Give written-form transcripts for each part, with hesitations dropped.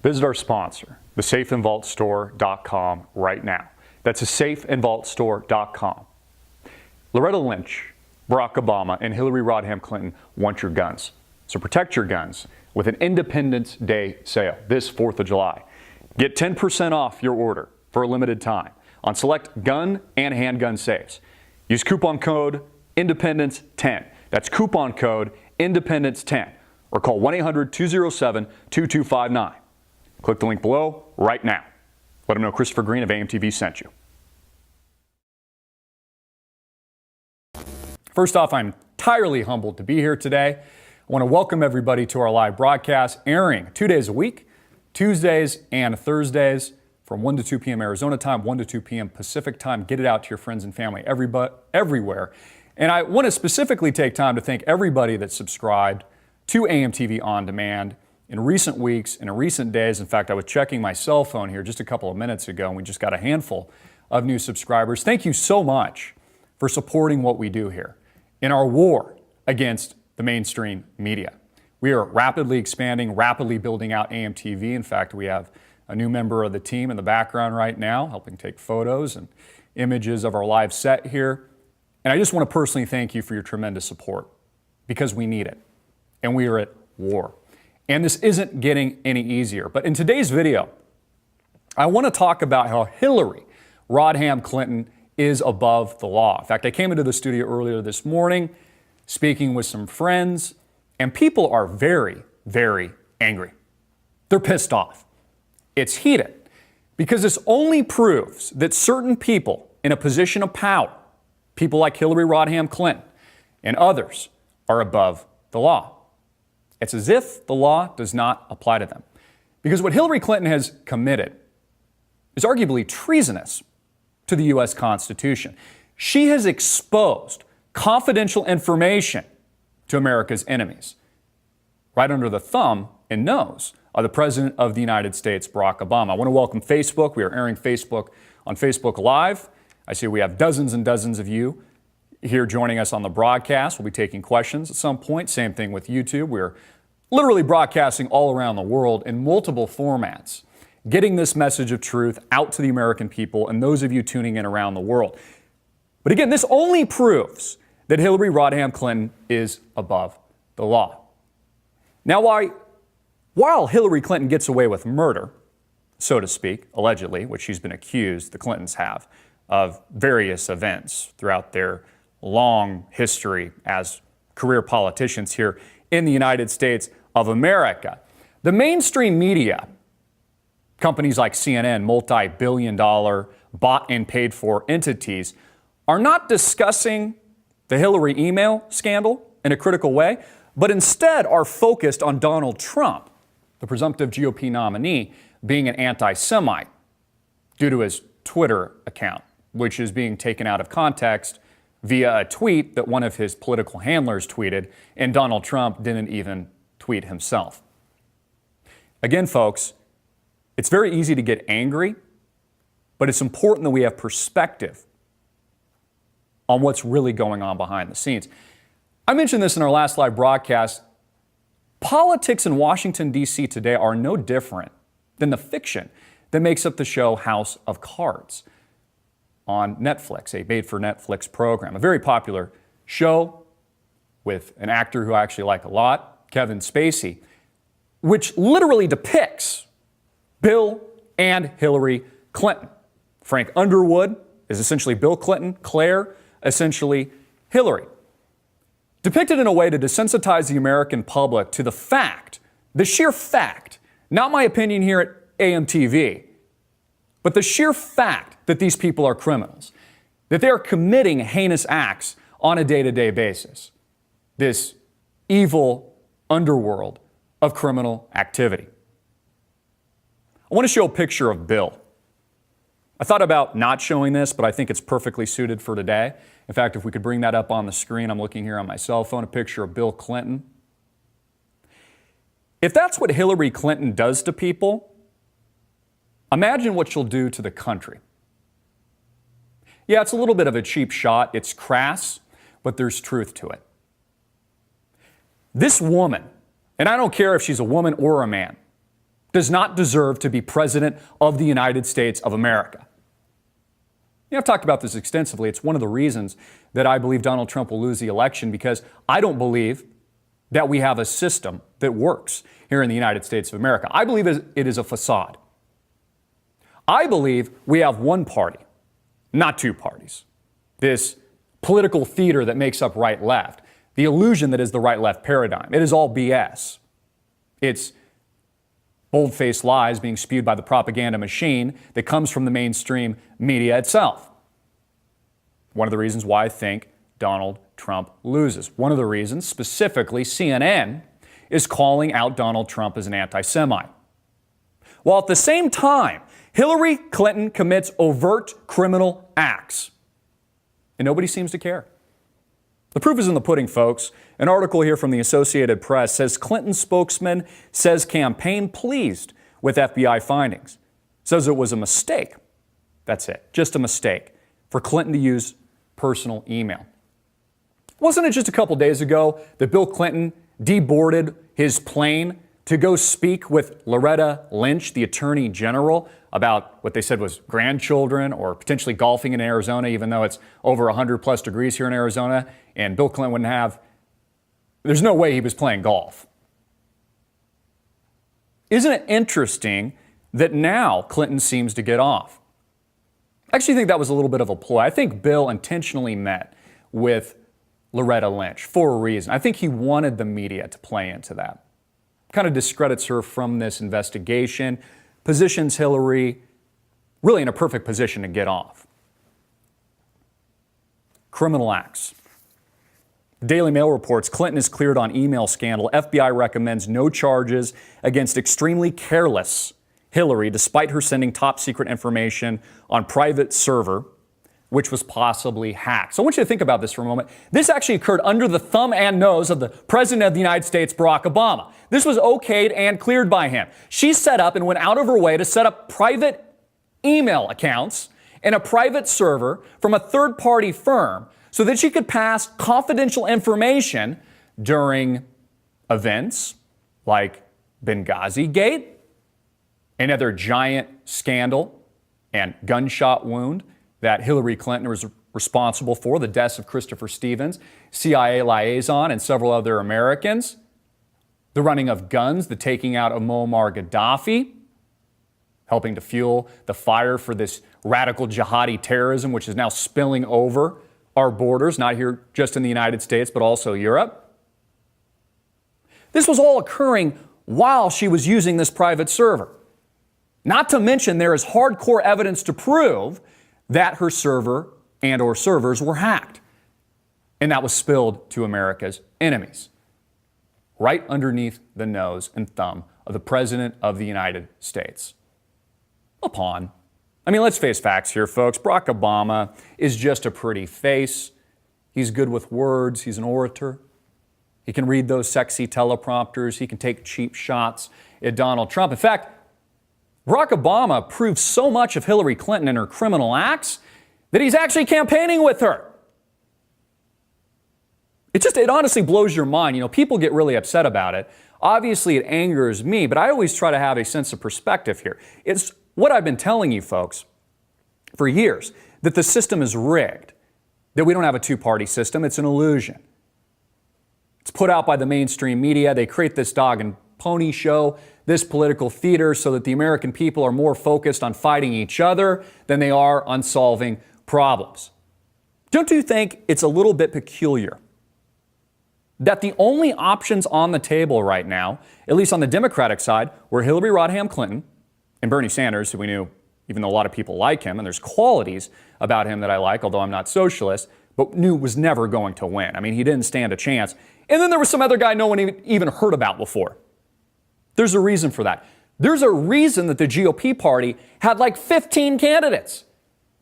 Visit our sponsor, thesafeandvaultstore.com right now. That's thesafeandvaultstore.com. Loretta Lynch, Barack Obama, and Hillary Rodham Clinton want your guns. So protect your guns with an Independence Day sale this 4th of July. Get 10% off your order for a limited time on select gun and handgun safes. Use coupon code INDEPENDENCE10. That's coupon code INDEPENDENCE10. Or call 1-800-207-2259. Click the link below right now. Let them know Christopher Green of AMTV sent you. First off, I'm entirely humbled to be here today. I want to welcome everybody to our live broadcast, airing 2 days a week, Tuesdays and Thursdays from 1 to 2 p.m. Arizona time, 1 to 2 p.m. Pacific time. Get it out to your friends and family everywhere. And I want to specifically take time to thank everybody that subscribed to AMTV On Demand in recent weeks and in recent days. In fact, I was checking my cell phone here just a couple of minutes ago, and we just got a handful of new subscribers. Thank you so much for supporting what we do here in our war against the mainstream media. We are rapidly expanding, rapidly building out AMTV. In fact, we have a new member of the team in the background right now, helping take photos and images of our live set here. And I just want to personally thank you for your tremendous support, because we need it. And we are at war. And this isn't getting any easier. But in today's video, I want to talk about how Hillary Rodham Clinton is above the law. In fact, I came into the studio earlier this morning, speaking with some friends, and people are very, very angry. They're pissed off. It's heated, because this only proves that certain people in a position of power, people like Hillary Rodham Clinton and others, are above the law. It's as if the law does not apply to them. Because what Hillary Clinton has committed is arguably treasonous to the U.S. Constitution. She has exposed confidential information to America's enemies, right under the thumb and nose of the President of the United States, Barack Obama. I want to welcome Facebook. We are airing Facebook on Facebook Live. I see we have dozens and dozens of you here joining us on the broadcast. We'll be taking questions at some point. Same thing with YouTube. We're literally broadcasting all around the world in multiple formats, getting this message of truth out to the American people and those of you tuning in around the world. But again, this only proves that Hillary Rodham Clinton is above the law. Now, while Hillary Clinton gets away with murder, so to speak, allegedly, which she's been accused, the Clintons have, of various events throughout their long history as career politicians here in the United States of America, the mainstream media, companies like CNN, multi-billion-dollar bought and paid for entities, are not discussing the Hillary email scandal in a critical way, but instead are focused on Donald Trump, the presumptive GOP nominee, being an anti-Semite due to his Twitter account, which is being taken out of context via a tweet that one of his political handlers tweeted, and Donald Trump didn't even tweet himself. Again, folks, it's very easy to get angry, but it's important that we have perspective on what's really going on behind the scenes. I mentioned this in our last live broadcast. Politics in Washington, D.C. today are no different than the fiction that makes up the show House of Cards on Netflix, a made-for-Netflix program, a very popular show with an actor who I actually like a lot, Kevin Spacey, which literally depicts Bill and Hillary Clinton. Frank Underwood is essentially Bill Clinton, Claire essentially Hillary. Depicted in a way to desensitize the American public to the fact, the sheer fact, not my opinion here at AMTV, but the sheer fact that these people are criminals, that they are committing heinous acts on a day-to-day basis. This evil underworld of criminal activity. I want to show a picture of Bill. I thought about not showing this, but I think it's perfectly suited for today. In fact, if we could bring that up on the screen, I'm looking here on my cell phone, a picture of Bill Clinton. If that's what Hillary Clinton does to people, imagine what she'll do to the country. Yeah, it's a little bit of a cheap shot. It's crass, but there's truth to it. This woman, and I don't care if she's a woman or a man, does not deserve to be president of the United States of America. I've talked about this extensively. It's one of the reasons that I believe Donald Trump will lose the election, because I don't believe that we have a system that works here in the United States of America. I believe it is a facade. I believe we have one party, not two parties. This political theater that makes up right-left, the illusion that is the right-left paradigm. It is all BS. It's bold-faced lies being spewed by the propaganda machine that comes from the mainstream media itself. One of the reasons why I think Donald Trump loses. One of the reasons, specifically CNN, is calling out Donald Trump as an anti-Semite. While at the same time, Hillary Clinton commits overt criminal acts. And nobody seems to care. The proof is in the pudding, folks. An article here from the Associated Press says Clinton spokesman says campaign pleased with FBI findings. Says it was a mistake. That's it, just a mistake for Clinton to use personal email. Wasn't it just a couple days ago that Bill Clinton deboarded his plane to go speak with Loretta Lynch, the Attorney General, about what they said was grandchildren or potentially golfing in Arizona, even though it's over 100 plus degrees here in Arizona, and Bill Clinton wouldn't have, there's no way he was playing golf. Isn't it interesting that now Clinton seems to get off? I actually think that was a little bit of a ploy. I think Bill intentionally met with Loretta Lynch for a reason. I think he wanted the media to play into that. Kind of discredits her from this investigation, positions Hillary really in a perfect position to get off. Criminal acts. The Daily Mail reports Clinton is cleared on email scandal. FBI recommends no charges against extremely careless Hillary, despite her sending top secret information on private server, which was possibly hacked. So I want you to think about this for a moment. This actually occurred under the thumb and nose of the President of the United States, Barack Obama. This was okayed and cleared by him. She set up and went out of her way to set up private email accounts and a private server from a third-party firm so that she could pass confidential information during events like Benghazi Gate, another giant scandal and gunshot wound that Hillary Clinton was responsible for, the deaths of Christopher Stevens, CIA liaison, and several other Americans, the running of guns, the taking out of Muammar Gaddafi, helping to fuel the fire for this radical jihadi terrorism, which is now spilling over our borders, not here just in the United States, but also Europe. This was all occurring while she was using this private server. Not to mention there is hardcore evidence to prove that her server and or servers were hacked. And that was spilled to America's enemies, right underneath the nose and thumb of the President of the United States. Let's face facts here, folks. Barack Obama is just a pretty face. He's good with words. He's an orator. He can read those sexy teleprompters. He can take cheap shots at Donald Trump. In fact, Barack Obama proved so much of Hillary Clinton and her criminal acts that he's actually campaigning with her. It honestly blows your mind. People get really upset about it. Obviously, it angers me, but I always try to have a sense of perspective here. It's what I've been telling you folks for years, that the system is rigged, that we don't have a two-party system. It's an illusion. It's put out by the mainstream media. They create this dog and pony show, this political theater, so that the American people are more focused on fighting each other than they are on solving problems. Don't you think it's a little bit peculiar that the only options on the table right now, at least on the Democratic side, were Hillary Rodham Clinton and Bernie Sanders, who we knew, even though a lot of people like him, and there's qualities about him that I like, although I'm not socialist, but knew was never going to win. He didn't stand a chance. And then there was some other guy no one even heard about before. There's a reason for that. There's a reason that the GOP party had like 15 candidates.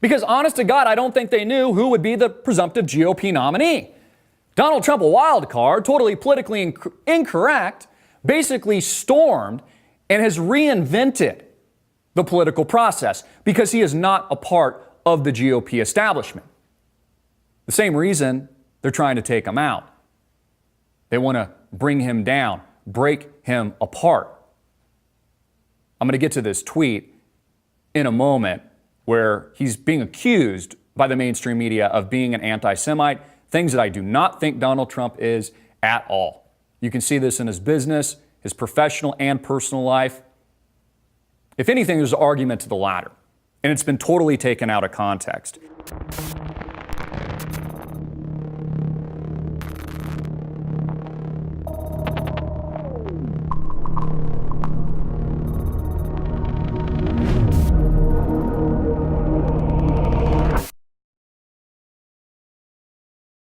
Because honest to God, I don't think they knew who would be the presumptive GOP nominee. Donald Trump, a wild card, totally politically incorrect, basically stormed and has reinvented the political process because he is not a part of the GOP establishment. The same reason they're trying to take him out. They want to bring him down, break him apart. I'm going to get to this tweet in a moment where he's being accused by the mainstream media of being an anti-Semite, things that I do not think Donald Trump is at all. You can see this in his business, his professional and personal life. If anything, there's an argument to the latter, and it's been totally taken out of context.